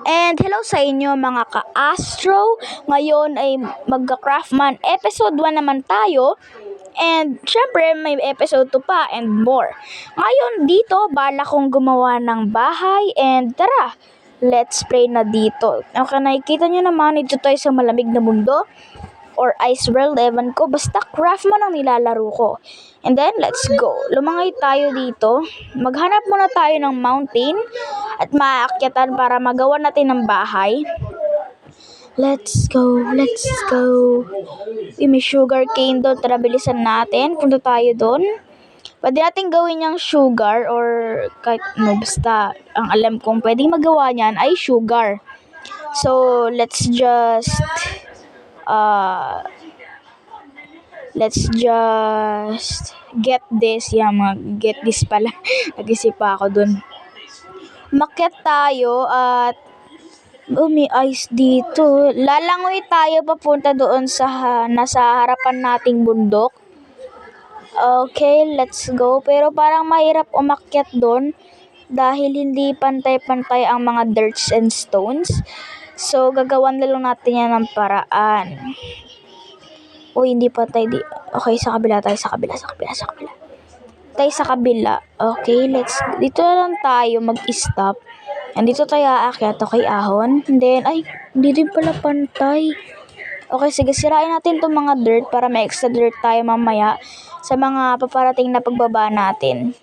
And hello sa inyo mga ka-astro. Ngayon ay magka-craftman episode 1 naman tayo. And syempre may episode 2 pa and more. Ngayon dito bala kong gumawa ng bahay and tara, let's pray na dito. Okay, nakikita nyo naman ito tayo sa malamig na mundo or ice world, ewan ko, basta craftman ang nilalaro ko. And then, let's go. Lumangay tayo dito. Maghanap muna tayo ng mountain at maakyatan para magawa natin ng bahay. Let's go, let's go. May sugar cane doon, tara bilisan natin. Punta tayo doon. Pwede natin gawin yung sugar or kahit no, basta ang alam kong pwedeng magawa niyan ay sugar. So, let's just get this. Get this pala. Nag-isip pa ako dun. Umakyat tayo at may ice dito. Lalangoy tayo papunta doon sa nasa harapan nating bundok. Okay, let's go. Pero parang mahirap umakyat doon dahil hindi pantay-pantay ang mga dirts and stones. So, gagawan na lang natin yan ng paraan. Uy, hindi pantay. Okay, sa kabila tayo. Sa kabila. Tayo sa kabila. Okay, dito na lang tayo mag-stop. And dito tayo aakyat. Okay, ahon. And then, hindi din pala pantay. Okay, sige, sirain natin itong mga dirt para may extra dirt tayo mamaya sa mga paparating na pagbaba natin.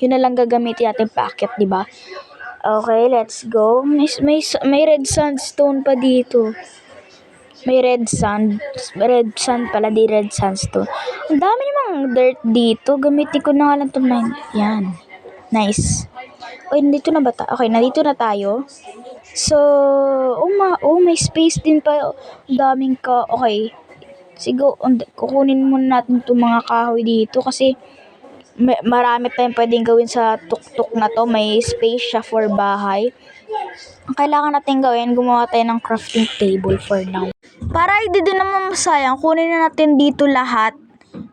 Yun na lang gagamitin natin paakyat, di ba? Okay, let's go. May red sandstone pa dito. May red sand pala, di red sandstone. Ang dami namang dirt dito. Gamitin ko na nga lang itong yan. Nice. Okay, nandito na ba tayo? Okay, nandito na tayo. So, may space din pa. Daming okay. Siguro, kukunin muna natin itong mga kahoy dito kasi marami tayong pwedeng gawin sa tuktok na to. May space siya for bahay. Ang kailangan natin gawin, gumawa tayo ng crafting table for now. Para hindi din naman masayang, kunin na natin dito lahat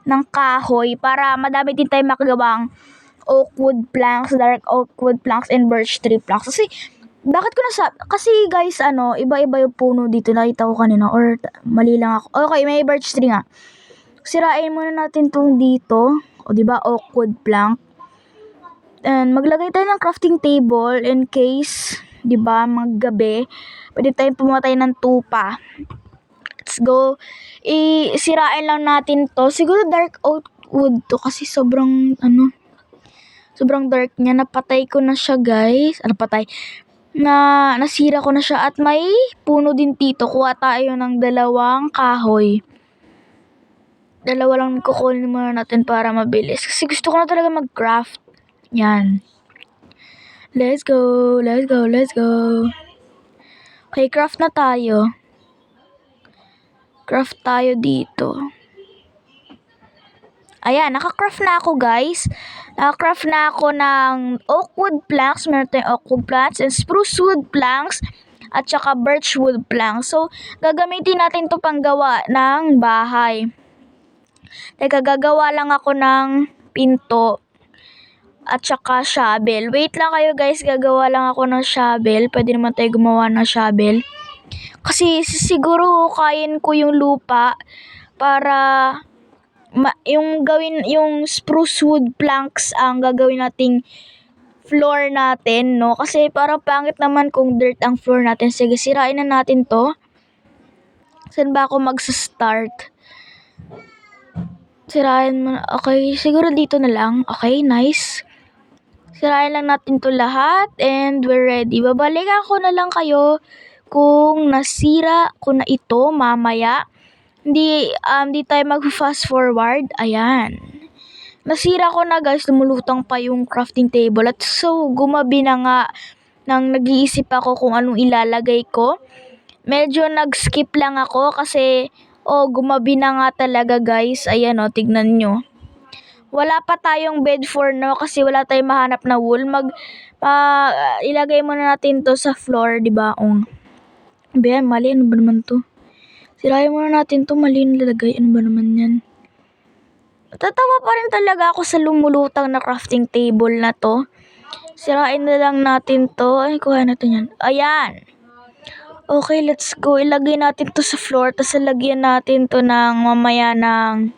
ng kahoy para madami din tayong makagawang oak wood planks, dark oak wood planks, and birch tree planks. Kasi guys, iba-iba yung puno dito. Nakita ko kanina or mali lang ako. Okay, may birch tree nga. Sirain muna natin tong dito. O diba, oak wood plank. And maglagay tayo ng crafting table in case, diba, maggabi. Pwede tayong pumatay ng tupa. Let's go. Sirain lang natin to. Siguro dark oak wood to kasi sobrang dark niya. Napatay ko na siya, guys. Nasira ko na siya at may puno din dito. Kuha tayo ng 2 kahoy. 2 lang kukunin muna natin para mabilis. Kasi gusto ko na talaga mag-craft. Yan. Let's go. Okay, craft na tayo. Craft tayo dito. Ayan, naka-craft na ako, guys. Naka-craft na ako ng oak wood planks. Meron tayong oak wood planks and spruce wood planks at saka birch wood planks. So, gagamitin natin to panggawa ng bahay. Teka, gagawa lang ako ng pinto at saka shovel. Wait lang kayo, guys. Gagawa lang ako ng shovel. Pwede naman tayo gumawa ng shovel. Kasi siguro kain ko yung lupa para yung spruce wood planks ang gagawin nating floor natin, no? Kasi parang pangit naman kung dirt ang floor natin. Sige, sirain na natin to. Saan ba ako magsa-start? Sirain mo na. Okay, siguro dito na lang. Okay, nice. Sirain lang natin to lahat and we're ready. Babalikan ko na lang kayo kung nasira ko na ito mamaya. Hindi tayo mag-fast forward. Ayan. Nasira ko na, guys. Lumulutang pa yung crafting table. At so, gumabi na nga nang nag-iisip ako kung anong ilalagay ko. Medyo nag-skip lang ako kasi gumabi na nga talaga, guys. Ayan, tignan nyo. Wala pa tayong bed for now kasi wala tayong mahanap na wool. Ilagay muna natin to sa floor, diba? Bayan, mali. Ano ba naman to? Sirayan muna natin to. Mali nilagay. Ano ba naman yan? Tatawa pa rin talaga ako sa lumulutang na crafting table na to. Sirain na lang natin to. Ay, kuha natin yan. Ayan. Okay, let's go. Ilagay natin to sa floor. Tapos lagyan natin to ng mamaya ng,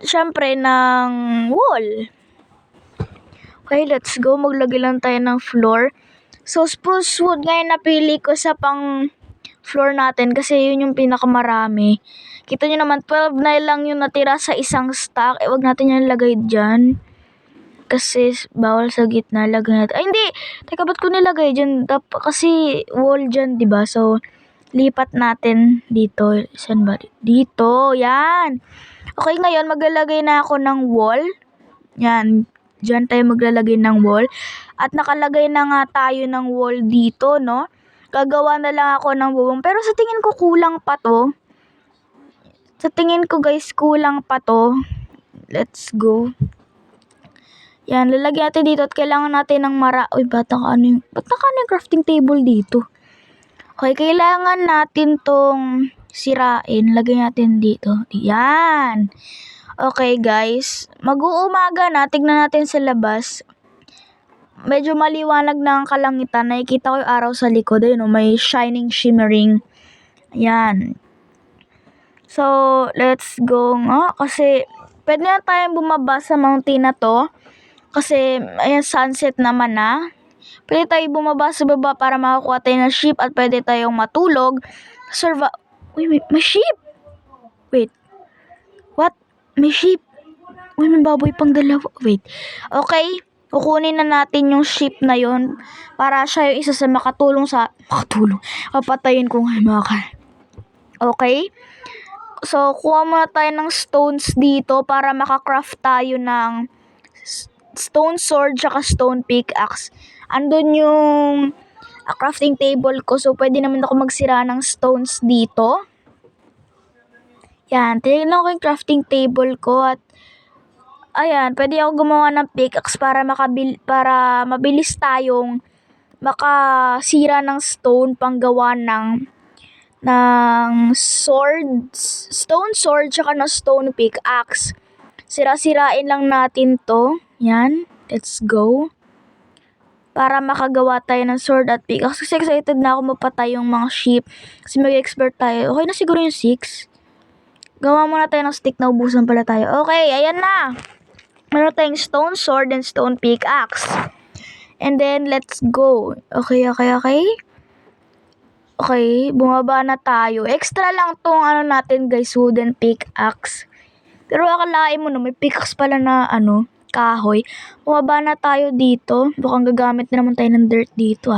syempre, ng wall. Okay, let's go. Maglagay lang tayo ng floor. So, spruce wood ngayon napili ko sa pang floor natin kasi yun yung pinakamarami. Kita nyo naman, 12 na lang yung natira sa isang stack. Wag natin yan lagay dyan. Kasi bawal sa gitna. Lagay natin. Ay, hindi! Teka, ba't ko nilagay dyan? Kasi wall dyan, diba? So, lipat natin dito. Saan ba? Dito. Yan. Okay, ngayon maglalagay na ako ng wall. Yan. Diyan tayo maglalagay ng wall. At nakalagay na nga tayo ng wall dito, no? Gagawa na lang ako ng bubong. Pero sa tingin ko kulang pa to. Sa tingin ko guys, kulang pa to. Let's go. Yan, lalagyan natin dito at kailangan natin ng Uy, ba't naka yung crafting table dito? Okay, kailangan natin tong sirain. Lagay natin dito. Yan. Okay guys, mag-uumaga na, tignan natin sa labas. Medyo maliwanag na ang kalangitan, nakikita ko yung araw sa likod, ayun, may shining, shimmering. Ayan. So, let's go nga, kasi pwede na tayong bumaba sa mountain na to. Kasi, ayan, sunset naman na. Pwede tayong bumaba sa baba para makakuha tayo ng sheep at pwede tayong matulog. Uy, may sheep! Wait. What? May sheep. Uy, may baboy pang dalawa. Wait. Okay. Kukunin na natin yung sheep na yon para siya yung isa sa makatulong. Papatayin ko nga Okay. So, kuha muna tayo ng stones dito para makakraft tayo ng stone sword tsaka stone pickaxe. Andun yung crafting table ko. So, pwede naman ako magsira ng stones dito. Yan, tinignan ko yung crafting table ko at ayan, pwede ako gumawa ng pickaxe para mabilis tayong makasira ng stone panggawa ng stone sword tsaka ng stone pickaxe. Sira-sirain lang natin to. Yan, let's go. Para makagawa tayo ng sword at pickaxe. Kasi excited na ako mapatay yung mga sheep. Kasi mag-expert tayo. Okay na siguro yung 6. Gawa muna tayo ng stick, na ubusan pala tayo. Okay, ayan na. Meron tayong stone sword and stone pickaxe. And then, let's go. Okay. Okay, bumaba na tayo. Extra lang tong natin guys, wooden pickaxe. Pero akalain mo na, may pickaxe pala na kahoy. Bumaba na tayo dito. Bukang gagamit na naman tayo ng dirt dito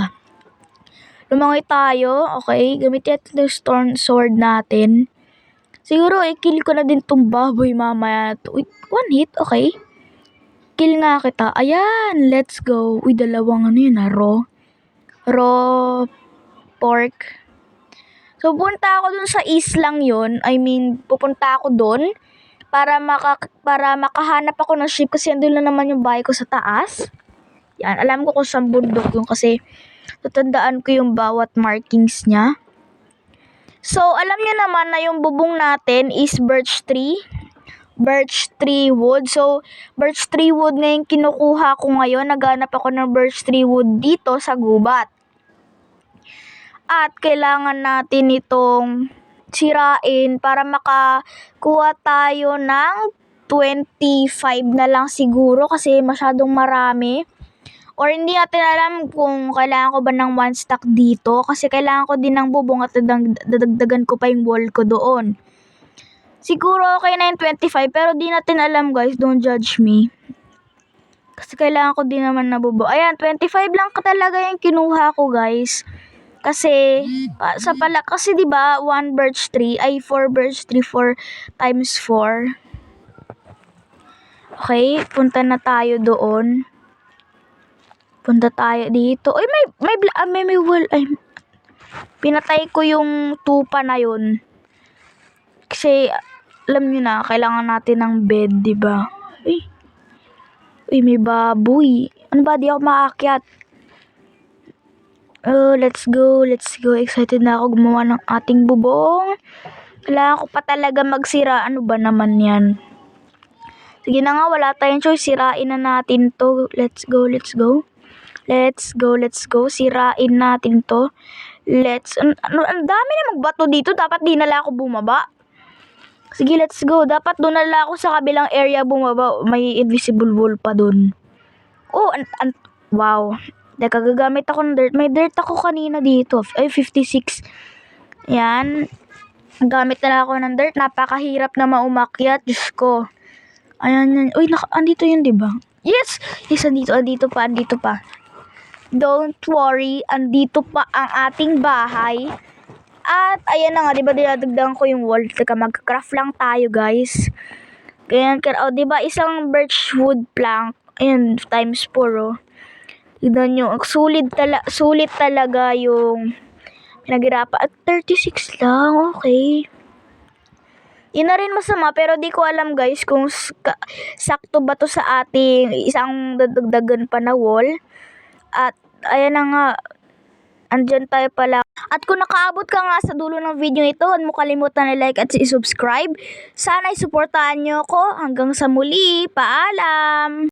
Lumangoy tayo. Okay, gamitin natin yung stone sword natin. Siguro, kill ko na din tong baboy mamaya. Uy, 1 hit, okay. Kill nga kita. Ayan, let's go. Uy, dalawang raw pork. So, pupunta ako dun sa islang yun. Pupunta ako dun para makahanap ako ng sheep kasi andun lang naman yung bahay ko sa taas. Yan, alam ko kung saan bundok yun kasi tatandaan ko yung bawat markings niya. So, alam niyo naman na yung bubong natin is birch tree wood. So, birch tree wood na yung kinukuha ko ngayon. Naghanap ako ng birch tree wood dito sa gubat. At kailangan natin itong sirain para makakuha tayo ng 25 na lang siguro kasi masyadong marami. Or hindi natin alam kung kailangan ko ba ng 1 stack dito kasi kailangan ko din ng bubong at dadagdagan ko pa yung wall ko doon. Siguro okay na yung 25 pero di natin alam guys, don't judge me. Kasi kailangan ko din naman na bubong. Ayan, 25 lang talaga yung kinuha ko guys. Kasi, kasi diba 1 birch tree, 4 birch tree, 4 times 4. Okay, punta na tayo doon. Punta tayo dito. Uy, may wall. Ay, pinatay ko yung tupa na yun. Kasi, alam nyo na, kailangan natin ng bed, diba? Uy, may baboy. Ano ba, di ako makaakyat. Oh, let's go. Excited na ako gumawa ng ating bubong. Kailangan ko pa talaga magsira. Ano ba naman yan? Sige na nga, wala tayong choice. Sirain na natin to. Let's go, let's go. Let's go, let's go. Sirain natin to. Ang dami na magbato dito. Dapat di nala ako bumaba. Sige, let's go. Dapat doon nala ako sa kabilang area bumaba. May invisible wall pa doon. Oh, wow. Teka, gagamit ako ng dirt. May dirt ako kanina dito. Ay, 56. Yan. Gamit na lang ako ng dirt. Napakahirap na maumakyat. Diyos ko. Ayan, yan. Uy, andito yun, diba? Yes! Yes, andito pa. Don't worry, andito pa ang ating bahay. At, ayan na nga, diba, dinadagdagan ko yung wall. Teka, mag-craft lang tayo, guys. Ganyan, diba, isang birch wood plank. Ayan, times 4, oh. Tignan nyo, sulit talaga yung pinaghirapan. At 36 lang, okay. Yun na rin masama, pero di ko alam guys kung sakto ba to sa ating isang dadagdagan pa na wall. At ayan na nga, andyan tayo pala. At kung nakaabot ka nga sa dulo ng video ito, huwag mo kalimutan na like at i-subscribe. Sana isuportahan nyo ko. Hanggang sa muli, paalam!